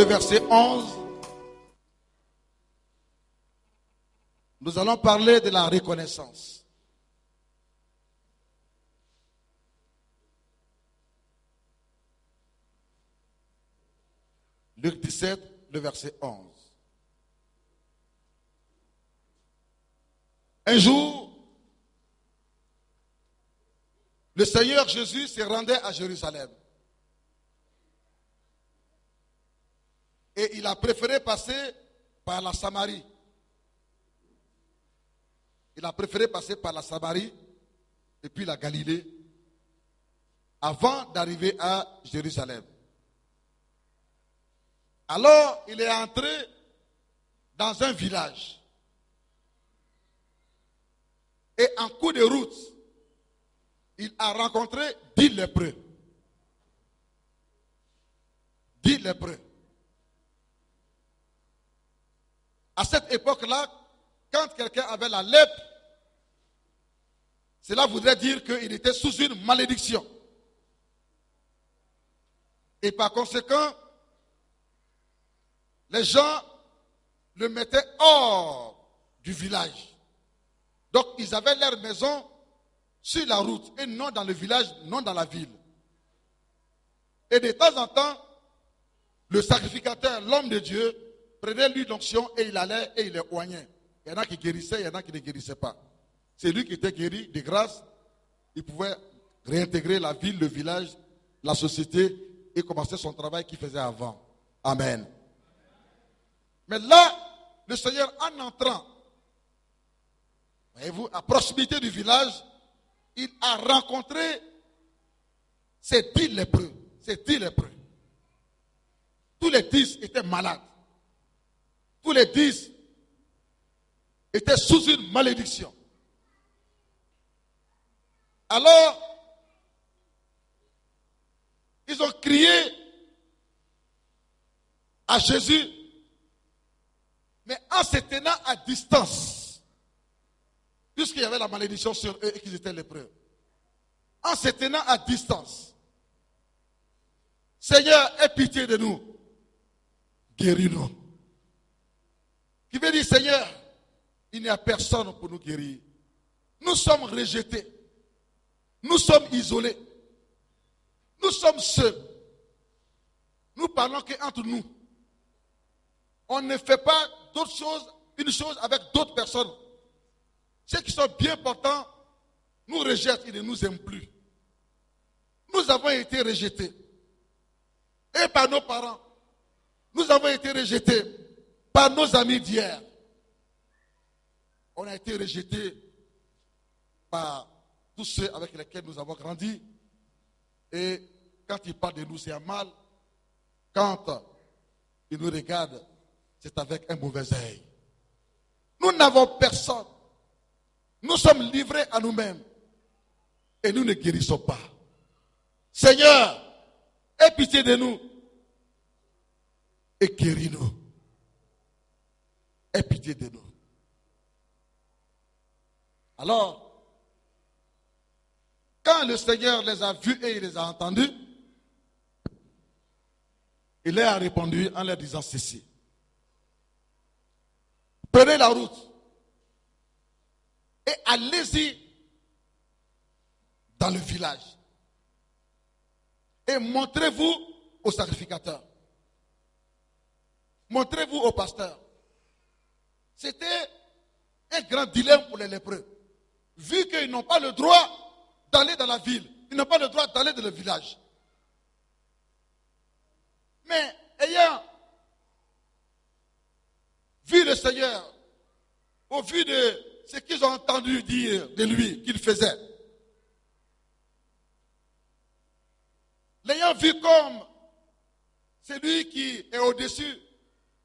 le verset 11. Nous allons parler de la reconnaissance. Luc 17, le verset 11. Un jour, le Seigneur Jésus se rendait à Jérusalem. Et il a préféré passer par la Samarie. Il a préféré passer par la Samarie et puis la Galilée avant d'arriver à Jérusalem. Alors, il est entré dans un village. Et en cours de route, il a rencontré 10 lépreux. 10 lépreux. À cette époque-là, quand quelqu'un avait la lèpre, cela voudrait dire qu'il était sous une malédiction. Et par conséquent, les gens le mettaient hors du village. Donc, ils avaient leur maison sur la route et non dans le village, non dans la ville. Et de temps en temps, le sacrificateur, l'homme de Dieu, prenait lui l'onction et il allait et il les oignait. Il y en a qui guérissaient, il y en a qui ne guérissaient pas. C'est lui qui était guéri de grâce. Il pouvait réintégrer la ville, le village, la société et commencer son travail qu'il faisait avant. Amen. Mais là, le Seigneur, en entrant, voyez-vous, à proximité du village, il a rencontré ces 10 lépreux. Ces 10 lépreux. Tous les 10 étaient malades. Tous les 10 étaient sous une malédiction. Alors, ils ont crié à Jésus, mais en se tenant à distance, puisqu'il y avait la malédiction sur eux et qu'ils étaient lépreux. En se tenant à distance, Seigneur, aie pitié de nous, guéris-nous. Qui veut dire, Seigneur, il n'y a personne pour nous guérir. Nous sommes rejetés. Nous sommes isolés. Nous sommes seuls. Nous parlons qu'entre nous. On ne fait pas d'autres choses, une chose avec d'autres personnes. Ceux qui sont bien portants nous rejettent, ils ne nous aiment plus. Nous avons été rejetés. Et par nos parents. Nous avons été rejetés par nos amis d'hier. On a été rejetés par tous ceux avec lesquels nous avons grandi. Et quand ils parlent de nous, c'est un mal. Quand ils nous regardent, c'est avec un mauvais œil. Nous n'avons personne. Nous sommes livrés à nous-mêmes. Et nous ne guérissons pas. Seigneur, aie pitié de nous. Et guéris-nous. Aie pitié de nous. Alors, quand le Seigneur les a vus et il les a entendus, il leur a répondu en leur disant ceci. Prenez la route et allez-y dans le village et montrez-vous au sacrificateur. Montrez-vous au pasteur. C'était un grand dilemme pour les lépreux. Vu qu'ils n'ont pas le droit d'aller dans la ville, ils n'ont pas le droit d'aller dans le village. Mais ayant vu le Seigneur, au vu de ce qu'ils ont entendu dire de lui, qu'il faisait, l'ayant vu comme celui qui est au-dessus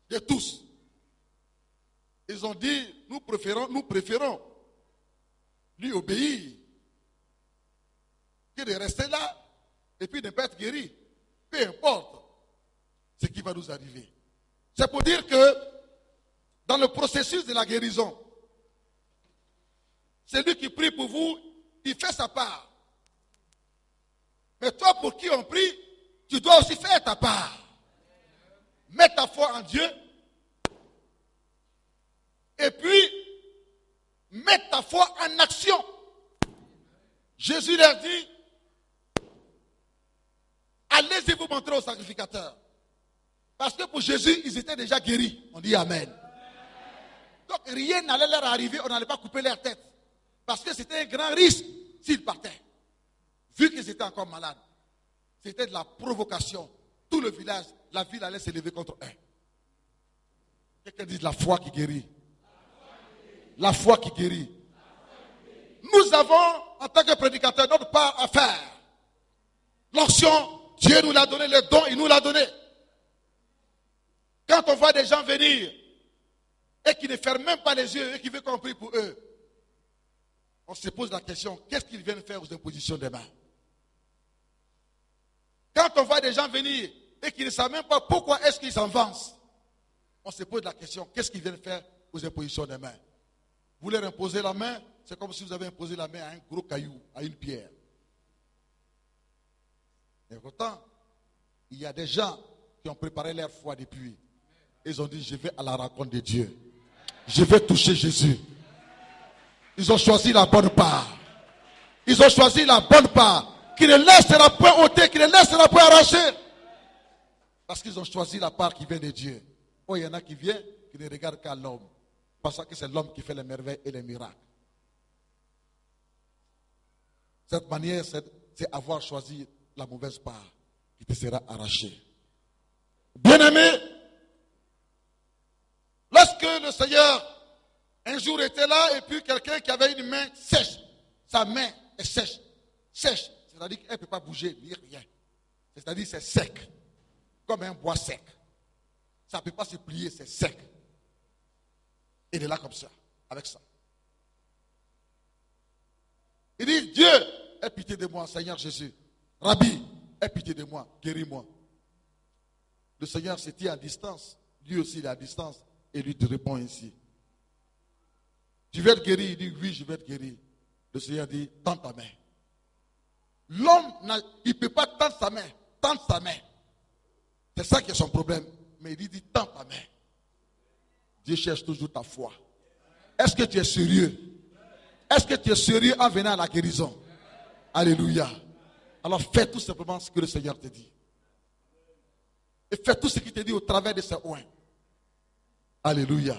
de tous, ils ont dit, nous préférons lui obéir que de rester là et puis ne pas être guéri. Peu importe ce qui va nous arriver. C'est pour dire que dans le processus de la guérison, celui qui prie pour vous, il fait sa part. Mais toi pour qui on prie, tu dois aussi faire ta part. mets ta foi en Dieu. Et puis, mets ta foi en action. Jésus leur dit, allez-y vous montrer au sacrificateur. Parce que pour Jésus, ils étaient déjà guéris. On dit Amen. Donc rien n'allait leur arriver, on n'allait pas couper leur tête. Parce que c'était un grand risque s'ils partaient. Vu qu'ils étaient encore malades. C'était de la provocation. Tout le village, la ville allait s'élever contre eux. Quelqu'un dit la foi qui guérit. La foi qui guérit. Nous avons, en tant que prédicateurs, notre part à faire. L'onction, Dieu nous l'a donné, le don, il nous l'a donné. Quand on voit des gens venir et qui ne ferment même pas les yeux et qui veulent qu'on prie pour eux, on se pose la question, qu'est-ce qu'ils viennent faire aux impositions des mains? Quand on voit des gens venir et qui ne savent même pas pourquoi est-ce qu'ils s'avancent, on se pose la question, qu'est-ce qu'ils viennent faire aux impositions des mains? Vous leur imposez la main, c'est comme si vous avez imposé la main à un gros caillou, à une pierre. Et pourtant, il y a des gens qui ont préparé leur foi depuis. Ils ont dit, je vais à la rencontre de Dieu. Je vais toucher Jésus. Ils ont choisi la bonne part. Ils ont choisi la bonne part. Qui ne laissera point ôter, qui ne laissera point arracher. Parce qu'ils ont choisi la part qui vient de Dieu. Oh, il y en a qui viennent, qui ne regardent qu'à l'homme. Parce que c'est l'homme qui fait les merveilles et les miracles. Cette manière, c'est avoir choisi la mauvaise part qui te sera arrachée. Bien-aimé, lorsque le Seigneur un jour était là et puis quelqu'un qui avait une main sèche, sa main est sèche, sèche, c'est-à-dire qu'elle ne peut pas bouger ni rien. C'est-à-dire c'est sec, comme un bois sec. Ça ne peut pas se plier, c'est sec. Il est là comme ça, avec ça. Il dit, Dieu, aie pitié de moi, Seigneur Jésus. Rabbi, aie pitié de moi, guéris-moi. Le Seigneur se tient à distance. Lui aussi, il est à distance. Et lui te répond ainsi. Tu veux être guéri? Il dit, oui, je vais être guéri. Le Seigneur dit, tends ta main. L'homme, il ne peut pas tendre sa main. Tendre sa main. C'est ça qui est son problème. Mais il dit, tends ta main. Dieu cherche toujours ta foi. Est-ce que tu es sérieux? Est-ce que tu es sérieux en venant à la guérison? Alléluia. Alors fais tout simplement ce que le Seigneur te dit. Et fais tout ce qu'il te dit au travers de ses oins. Alléluia.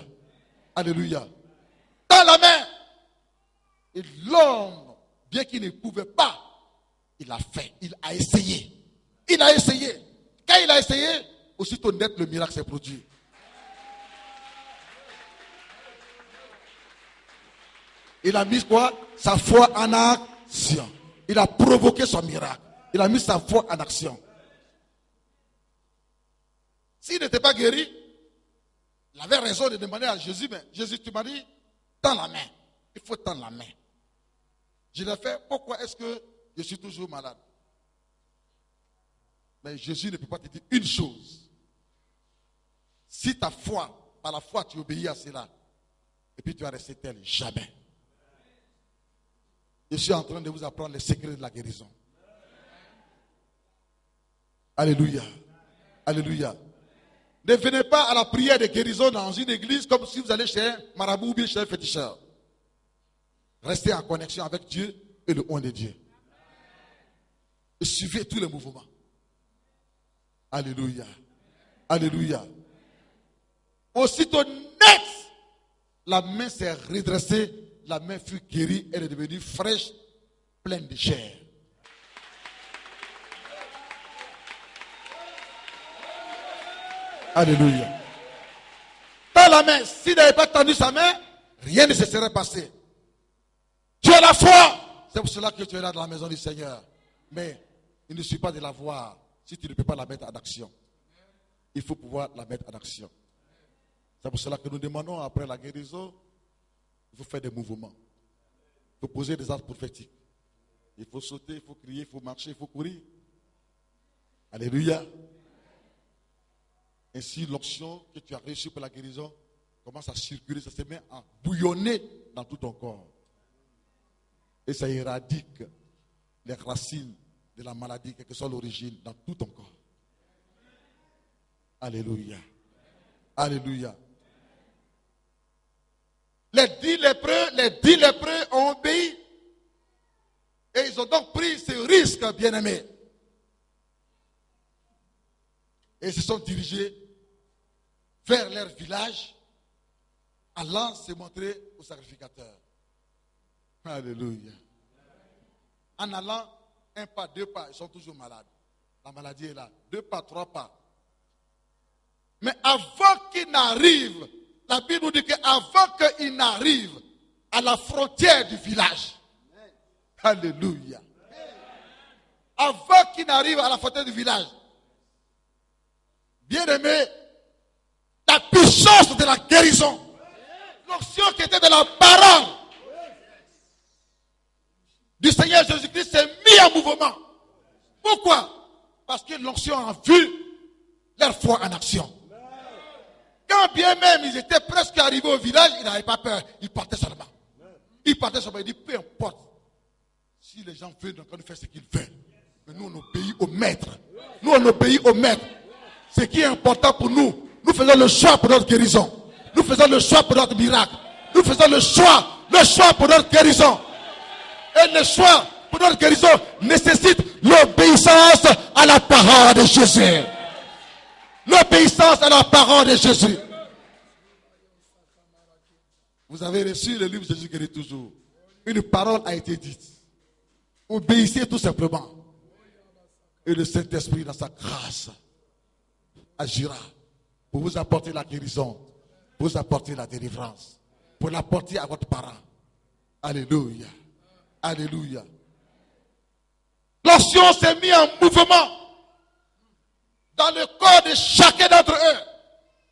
Alléluia. Dans la main. Et l'homme, bien qu'il ne pouvait pas, il a fait, il a essayé. Il a essayé. Quand il a essayé, aussitôt net, le miracle s'est produit. Il a mis quoi? Sa foi en action. Il a provoqué son miracle. Il a mis sa foi en action. S'il n'était pas guéri, il avait raison de demander à Jésus, mais Jésus, tu m'as dit, tends la main. Il faut tendre la main. Je l'ai fait, pourquoi est-ce que je suis toujours malade? Mais Jésus ne peut pas te dire une chose. Si ta foi, par la foi, tu obéis à cela, et puis tu vas rester tel, jamais. Je suis en train de vous apprendre les secrets de la guérison. Alléluia. Alléluia. Ne venez pas à la prière de guérison dans une église comme si vous allez chez un marabout ou bien chez un féticheur. Restez en connexion avec Dieu et le oint de Dieu. Et suivez tous les mouvements. Alléluia. Alléluia. Aussitôt net, la main s'est redressée. La main fut guérie, elle est devenue fraîche, pleine de chair. Alléluia. Dans la main, s'il n'avait pas tendu sa main, rien ne se serait passé. Tu as la foi. C'est pour cela que tu es là dans la maison du Seigneur. Mais il ne suffit pas de la voir si tu ne peux pas la mettre en action. Il faut pouvoir la mettre en action. C'est pour cela que nous demandons après la guérison, il faut faire des mouvements. Il faut poser des actes prophétiques. Il faut sauter, il faut crier, il faut marcher, il faut courir. Alléluia. Ainsi, l'onction que tu as reçue pour la guérison commence à circuler, ça se met à bouillonner dans tout ton corps. Et ça éradique les racines de la maladie, quelle que soit l'origine, dans tout ton corps. Alléluia. Alléluia. Les dix lépreux ont obéi. Et ils ont donc pris ce risque, bien-aimés. Et ils se sont dirigés vers leur village, allant se montrer au sacrificateur. Alléluia. En allant, un pas, deux pas, ils sont toujours malades. La maladie est là. 2 pas, 3 pas. Mais avant qu'ils n'arrivent, la Bible nous dit qu'avant qu'ils n'arrivent à la frontière du village, alléluia. Avant qu'ils n'arrivent à la frontière du village, bien aimé, la puissance de la guérison, l'onction qui était de la parole du Seigneur Jésus-Christ s'est mise en mouvement. Pourquoi? Parce que l'onction a vu leur foi en action. Quand bien même ils étaient presque arrivés au village, ils n'avaient pas peur. Ils partaient seulement. Ils partaient seulement. Ils disent, peu importe. Si les gens veulent, donc on fait ce qu'ils veulent. Mais nous, on obéit au maître. Nous, on obéit au maître. Ce qui est important pour nous, nous faisons le choix pour notre guérison. Nous faisons le choix pour notre miracle. Nous faisons le choix pour notre guérison. Et le choix pour notre guérison nécessite l'obéissance à la parole de Jésus. L'obéissance à la parole de Jésus. Vous avez reçu le livre Jésus guérit toujours. Une parole a été dite. Obéissez tout simplement. Et le Saint-Esprit, dans sa grâce, agira pour vous apporter la guérison, pour vous apporter la délivrance, pour l'apporter à votre parent. Alléluia. Alléluia. L'onction s'est mise en mouvement dans le corps de chacun d'entre eux,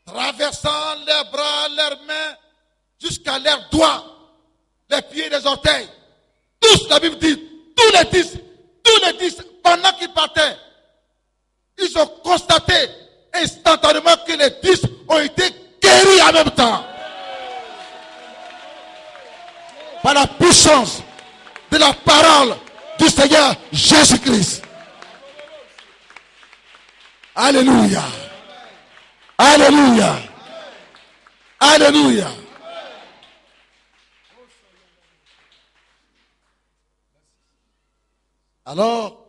traversant leurs bras, leurs mains, jusqu'à leurs doigts, les pieds, les orteils. Tous, la Bible dit, tous les 10, pendant qu'ils partaient, ils ont constaté instantanément que les 10 ont été guéris en même temps. Par la puissance de la parole du Seigneur Jésus-Christ. Alléluia. Alléluia. Alléluia. Alors,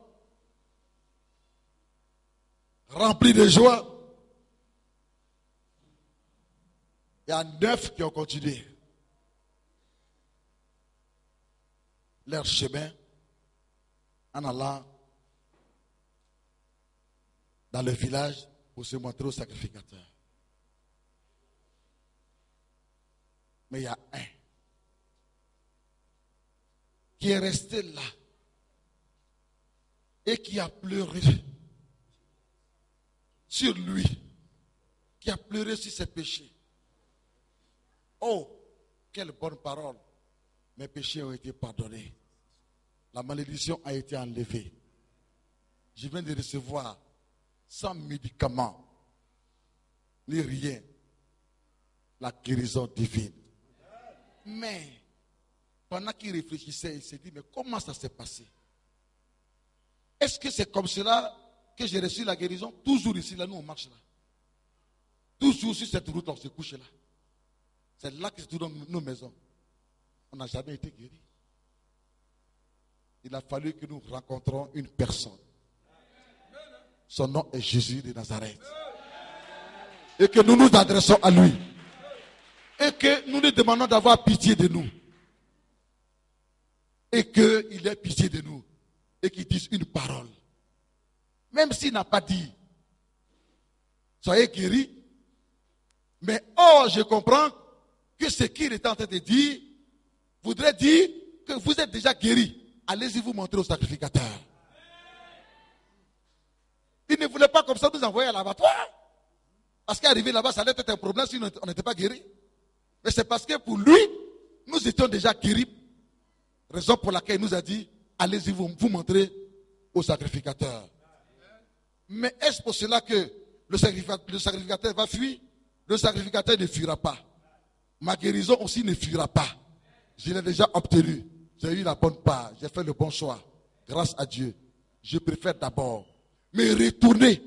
remplis de joie, il y a 9 qui ont continué leur chemin en allant dans le village pour se montrer au sacrificateur. Mais il y a un qui est resté là et qui a pleuré sur lui, qui a pleuré sur ses péchés. Oh, quelle bonne parole. Mes péchés ont été pardonnés. La malédiction a été enlevée. Je viens de recevoir sans médicaments, ni rien, la guérison divine. Mais, pendant qu'il réfléchissait, il s'est dit, mais comment ça s'est passé? Est-ce que c'est comme cela que j'ai reçu la guérison? Toujours ici, là, nous on marche là. Toujours sur cette route, on se couche là. C'est là que se trouvent nos maisons. On n'a jamais été guéris. Il a fallu que nous rencontrons une personne. Son nom est Jésus de Nazareth. Et que nous nous adressons à lui. Et que nous lui demandons d'avoir pitié de nous. Et qu'il ait pitié de nous. Et qu'il dise une parole. Même s'il n'a pas dit, soyez guéris. Mais je comprends que ce qu'il est en train de dire voudrait dire que vous êtes déjà guéris. Allez-y vous montrer au sacrificateur. Il ne voulait pas comme ça nous envoyer à l'abattoir. Parce qu'arriver là-bas, ça allait être un problème si on n'était pas guéris. Mais c'est parce que pour lui, nous étions déjà guéris. Raison pour laquelle il nous a dit, allez-y vous montrer au sacrificateur. Mais est-ce pour cela que le sacrificateur va fuir? Le sacrificateur ne fuira pas. Ma guérison aussi ne fuira pas. Je l'ai déjà obtenu. J'ai eu la bonne part. J'ai fait le bon choix. Grâce à Dieu. Je préfère d'abord me retourner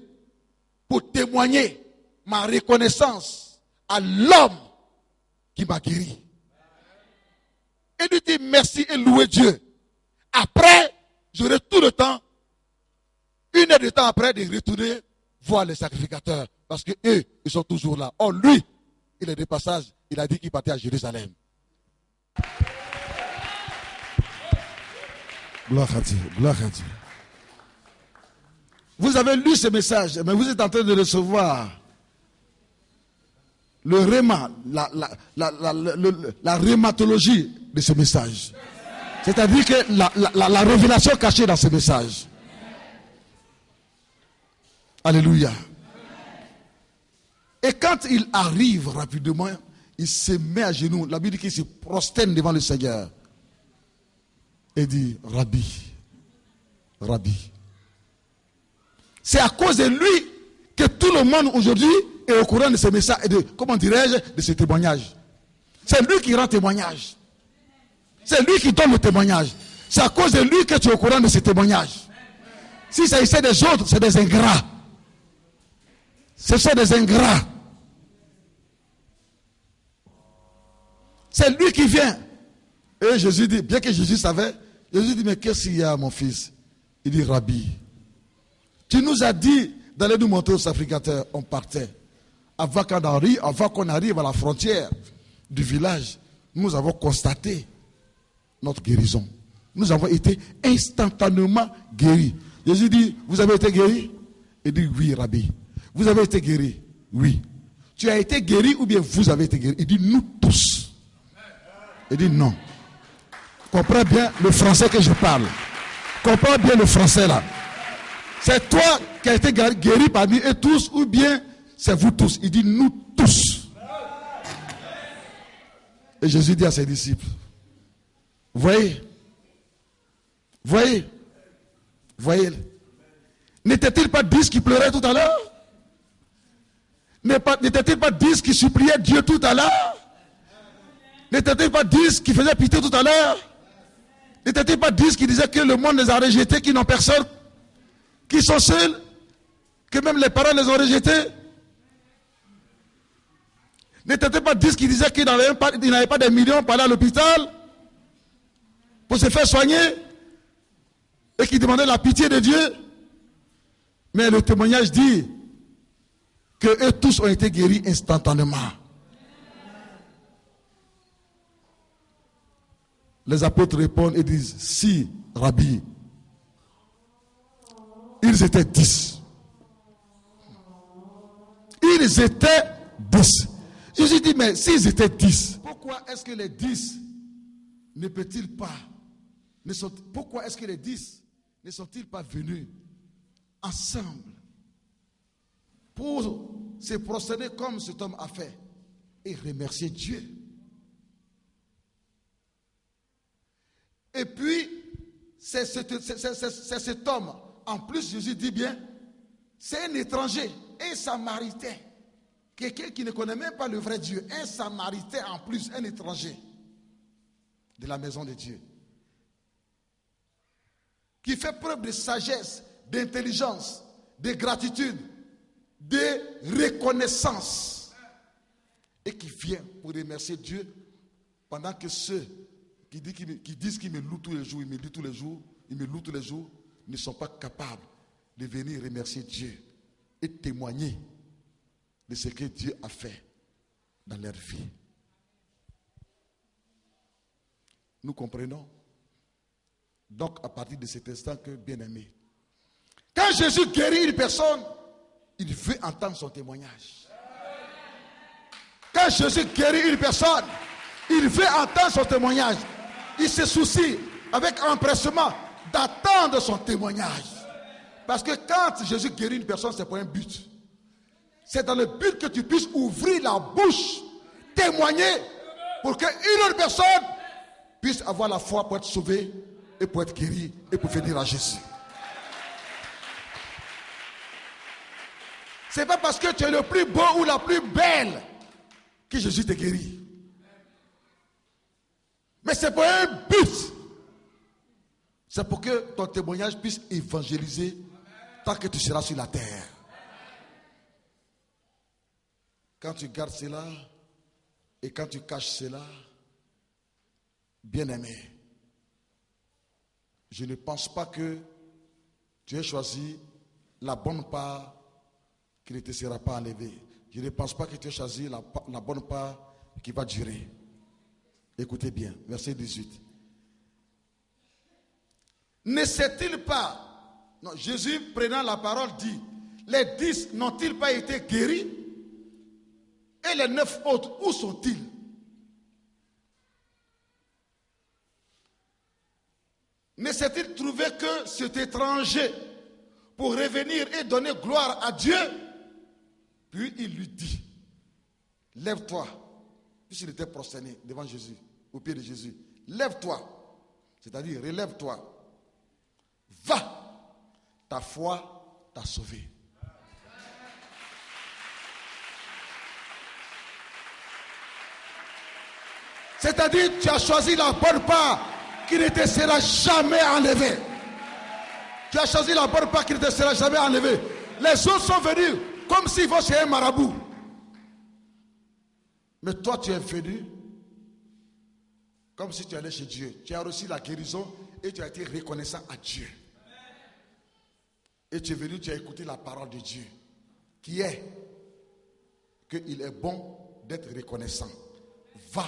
pour témoigner ma reconnaissance à l'homme qui m'a guéri. Et lui dire merci et louer Dieu. Après, j'aurai tout le temps, 1 heure de temps après, de retourner voir les sacrificateurs. Parce que eux, ils sont toujours là. Or, lui, il est de passage, il a dit qu'il partait à Jérusalem. Gloire à Dieu, gloire à Dieu. Vous avez lu ce message, mais vous êtes en train de recevoir le réma, la rhématologie de ce message. C'est-à-dire que la révélation cachée dans ce message. Alléluia. Et quand il arrive rapidement, il se met à genoux. La Bible dit qu'il se prosterne devant le Seigneur. Et dit, Rabbi, Rabbi. C'est à cause de lui que tout le monde aujourd'hui est au courant de ce message et de, comment dirais-je, de ce témoignage. C'est lui qui rend témoignage. C'est lui qui donne le témoignage. C'est à cause de lui que tu es au courant de ce témoignage. Si ça essaie des autres, c'est des ingrats. Ce sont des ingrats. C'est lui qui vient. Et Jésus dit, bien que Jésus savait, Jésus dit, mais qu'est-ce qu'il y a, mon fils? Il dit, Rabbi, tu nous as dit d'aller nous montrer aux sacrificateurs. On partait. Avant qu'on arrive à la frontière du village, nous avons constaté notre guérison. Nous avons été instantanément guéris. Jésus dit, vous avez été guéris? Il dit, oui, Rabbi. Vous avez été guéris? Oui. Tu as été guéri ou bien vous avez été guéri? Il dit, nous tous. Il dit, non. Comprends bien le français que je parle. Comprends bien le français là. C'est toi qui as été guéri parmi eux tous ou bien c'est vous tous? Il dit, nous tous. Et Jésus dit à ses disciples, voyez, n'était-il pas 10 qui pleuraient tout à l'heure? N'était-il pas 10 qui suppliaient Dieu tout à l'heure? N'était-il pas 10 qui faisaient pitié tout à l'heure? N'était-il pas 10 qui disaient que le monde les a rejetés, qui n'ont personne, qui sont seuls, que même les parents les ont rejetés? N'était-il pas 10 qui disaient qu'ils n'avaient pas des millions pour aller à l'hôpital, pour se faire soigner, et qui demandaient la pitié de Dieu? Mais le témoignage dit que eux tous ont été guéris instantanément. Les apôtres répondent et disent, si, Rabbi, ils étaient 10. Ils étaient 10. Jésus dit, mais s'ils étaient 10, pourquoi est-ce que les 10 ne peut-ils pas, pourquoi est-ce que les 10 ne sont-ils pas venus ensemble pour se prosterner comme cet homme a fait et remercier Dieu? Et puis, c'est cet homme, en plus Jésus dit bien, c'est un étranger, un samaritain, quelqu'un qui ne connaît même pas le vrai Dieu, un samaritain en plus, un étranger de la maison de Dieu, qui fait preuve de sagesse, d'intelligence, de gratitude, de reconnaissance, et qui vient pour remercier Dieu pendant que ceux qui disent qu'ils me louent tous les jours, ils me louent tous les jours, ne sont pas capables de venir remercier Dieu et témoigner de ce que Dieu a fait dans leur vie. Nous comprenons donc à partir de cet instant que, bien-aimé, quand Jésus guérit une personne, il veut entendre son témoignage. Quand Jésus guérit une personne, il veut entendre son témoignage. Il se soucie avec empressement d'attendre son témoignage. Parce que quand Jésus guérit une personne, c'est pour un but. C'est dans le but que tu puisses ouvrir la bouche, témoigner, pour qu'une autre personne puisse avoir la foi pour être sauvée et pour être guérie et pour venir à Jésus. C'est pas parce que tu es le plus beau ou la plus belle que Jésus te guérit. Mais c'est pour un but. C'est pour que ton témoignage puisse évangéliser tant que tu seras sur la terre. Quand tu gardes cela et quand tu caches cela, bien-aimé, je ne pense pas que tu aies choisi la bonne part qui ne te sera pas enlevée. Je ne pense pas que tu aies choisi la bonne part qui va durer. Écoutez bien, verset 18. Ne sait-il pas, non, Jésus prenant la parole dit, les 10 n'ont-ils pas été guéris? Et les 9 autres, où sont-ils? Ne s'est-il trouvé que cet étranger pour revenir et donner gloire à Dieu? Puis il lui dit, lève-toi. Puisqu'il était prosterné devant Jésus, au pied de Jésus. Lève-toi, c'est-à-dire relève-toi. Va, ta foi t'a sauvé. C'est-à-dire, tu as choisi la bonne part qui ne te sera jamais enlevée. Tu as choisi la bonne part qui ne te sera jamais enlevée. Les autres sont venus comme s'ils vont chez un marabout. Mais toi, tu es venu comme si tu allais chez Dieu. Tu as reçu la guérison et tu as été reconnaissant à Dieu. Et tu es venu, tu as écouté la parole de Dieu, qui est qu'il est bon d'être reconnaissant. Va,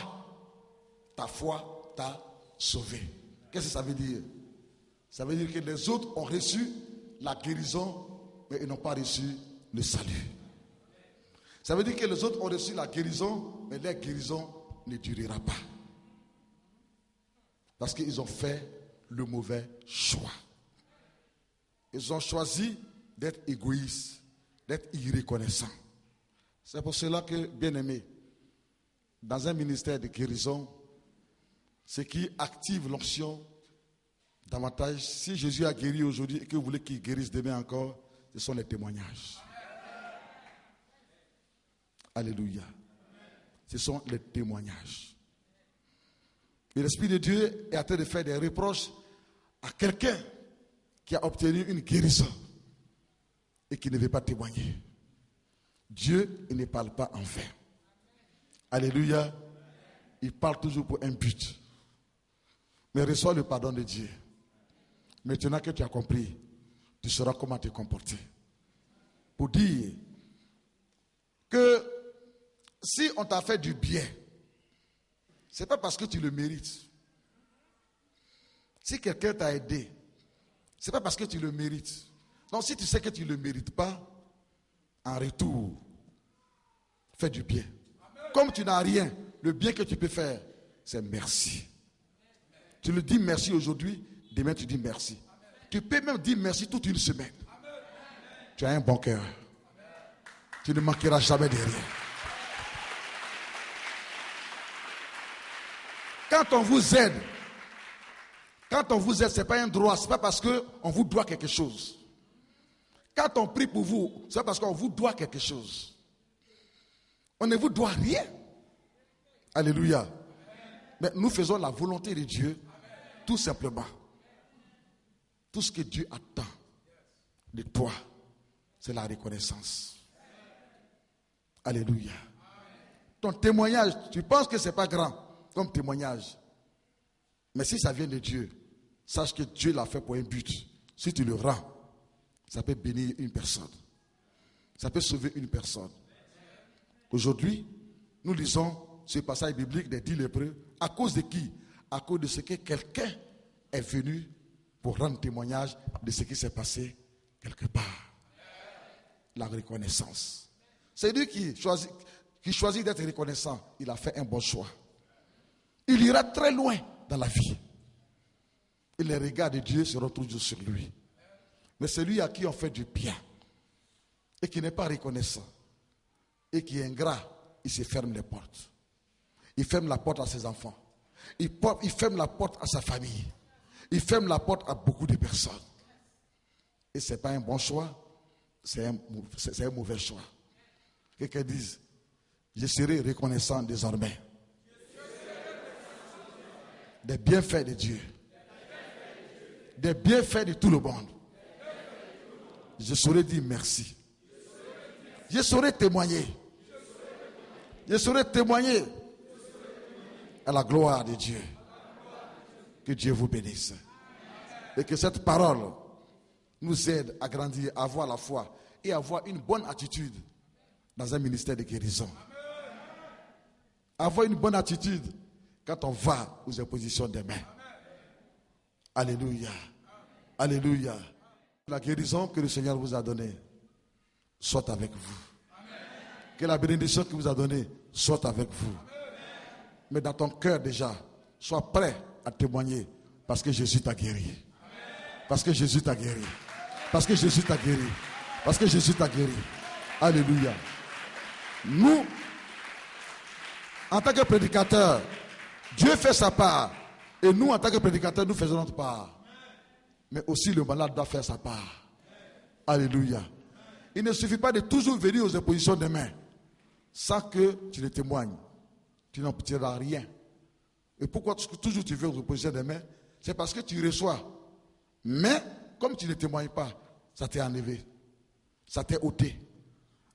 ta foi t'a sauvé. Qu'est-ce que ça veut dire? Ça veut dire que les autres ont reçu la guérison, mais ils n'ont pas reçu le salut. Ça veut dire que les autres ont reçu la guérison, mais leur guérison ne durera pas. Parce qu'ils ont fait le mauvais choix. Ils ont choisi d'être égoïstes, d'être irreconnaissants. C'est pour cela que, bien aimé, dans un ministère de guérison, ce qui active l'onction davantage, si Jésus a guéri aujourd'hui et que vous voulez qu'il guérisse demain encore, ce sont les témoignages. Alléluia. Ce sont les témoignages. Et l'Esprit de Dieu est en train de faire des reproches à quelqu'un qui a obtenu une guérison et qui ne veut pas témoigner. Dieu, il ne parle pas en vain. Alléluia. Il parle toujours pour un but. Mais reçois le pardon de Dieu. Maintenant que tu as compris, tu sauras comment te comporter. Pour dire que si on t'a fait du bien, ce n'est pas parce que tu le mérites. Si quelqu'un t'a aidé, ce n'est pas parce que tu le mérites. Donc si tu sais que tu ne le mérites pas, en retour, fais du bien. Comme tu n'as rien, le bien que tu peux faire, c'est merci. Tu le dis merci aujourd'hui, demain tu dis merci. Tu peux même dire merci toute une semaine. Tu as un bon cœur. Tu ne manqueras jamais de rien. Quand on vous aide, ce n'est pas un droit, ce n'est pas parce qu'on vous doit quelque chose. Quand on prie pour vous, c'est parce qu'on vous doit quelque chose. On ne vous doit rien. Alléluia. Mais nous faisons la volonté de Dieu, tout simplement. Tout ce que Dieu attend de toi, c'est la reconnaissance. Alléluia. Ton témoignage, tu penses que ce n'est pas grand comme témoignage. Mais si ça vient de Dieu, sache que Dieu l'a fait pour un but. Si tu le rends, ça peut bénir une personne. Ça peut sauver une personne. Aujourd'hui, nous lisons ce passage biblique des 10 lépreux. À cause de qui? À cause de ce que quelqu'un est venu pour rendre témoignage de ce qui s'est passé quelque part. La reconnaissance. C'est lui qui choisit d'être reconnaissant. Il a fait un bon choix. Il ira très loin dans la vie. Et les regards de Dieu seront toujours sur lui. Mais celui à qui on fait du bien et qui n'est pas reconnaissant et qui est ingrat, il se ferme les portes. Il ferme la porte à ses enfants. Il ferme la porte à sa famille. Il ferme la porte à beaucoup de personnes. Et ce n'est pas un bon choix, c'est un mauvais choix. Quelqu'un dise, je serai reconnaissant désormais des bienfaits de Dieu, des bienfaits de tout le monde. Je saurais dire merci. Je saurais témoigner Je saurai témoigner à la gloire de Dieu. Que Dieu vous bénisse. Et que cette parole nous aide à grandir, à avoir la foi et à avoir une bonne attitude dans un ministère de guérison. Avoir une bonne attitude quand on va aux impositions des mains. Alléluia. Alléluia. La guérison que le Seigneur vous a donnée soit avec vous. Que la bénédiction qu'il vous a donnée soit avec vous. Mais dans ton cœur déjà, sois prêt à témoigner parce que Jésus t'a guéri. Parce que Jésus t'a guéri. Parce que Jésus t'a guéri. Parce que Jésus t'a guéri. Alléluia. Nous, en tant que prédicateurs, Dieu fait sa part. Et nous, en tant que prédicateurs, nous faisons notre part. Mais aussi le malade doit faire sa part. Alléluia. Il ne suffit pas de toujours venir aux impositions des mains sans que tu ne témoignes. Tu n'obtiendras rien. Et pourquoi toujours tu veux aux impositions des mains? C'est parce que tu reçois. Mais, comme tu ne témoignes pas, ça t'est enlevé. Ça t'est ôté.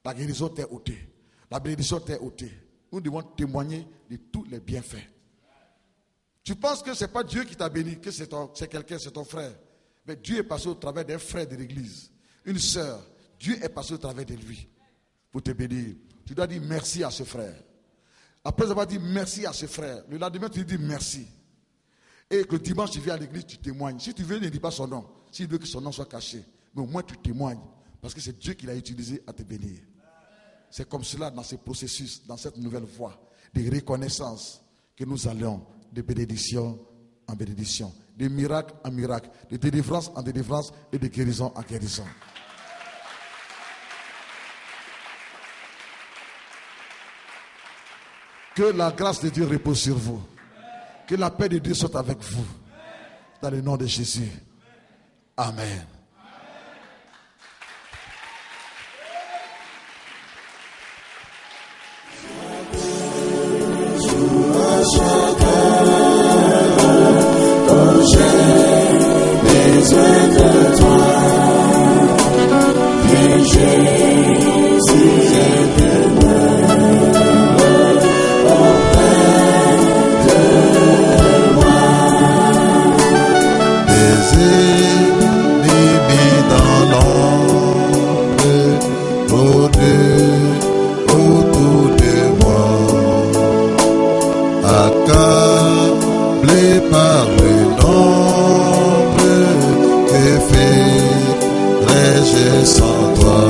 La guérison t'est ôtée. La bénédiction t'est ôtée. Nous devons témoigner de tous les bienfaits. Tu penses que ce n'est pas Dieu qui t'a béni, que c'est quelqu'un, c'est ton frère. Mais Dieu est passé au travers d'un frère de l'église, une sœur. Dieu est passé au travers de lui pour te bénir. Tu dois dire merci à ce frère. Après avoir dit merci à ce frère, le lendemain tu dis merci. Et que le dimanche tu viens à l'église, tu témoignes. Si tu veux, ne dis pas son nom. S'il veut que son nom soit caché, mais au moins tu témoignes. Parce que c'est Dieu qui l'a utilisé à te bénir. C'est comme cela dans ce processus, dans cette nouvelle voie de reconnaissance que nous allons de bénédiction en bénédiction, de miracle en miracle, de délivrance en délivrance et de guérison en guérison. Que la grâce de Dieu repose sur vous. Que la paix de Dieu soit avec vous. Dans le nom de Jésus. Amen. Sans toi.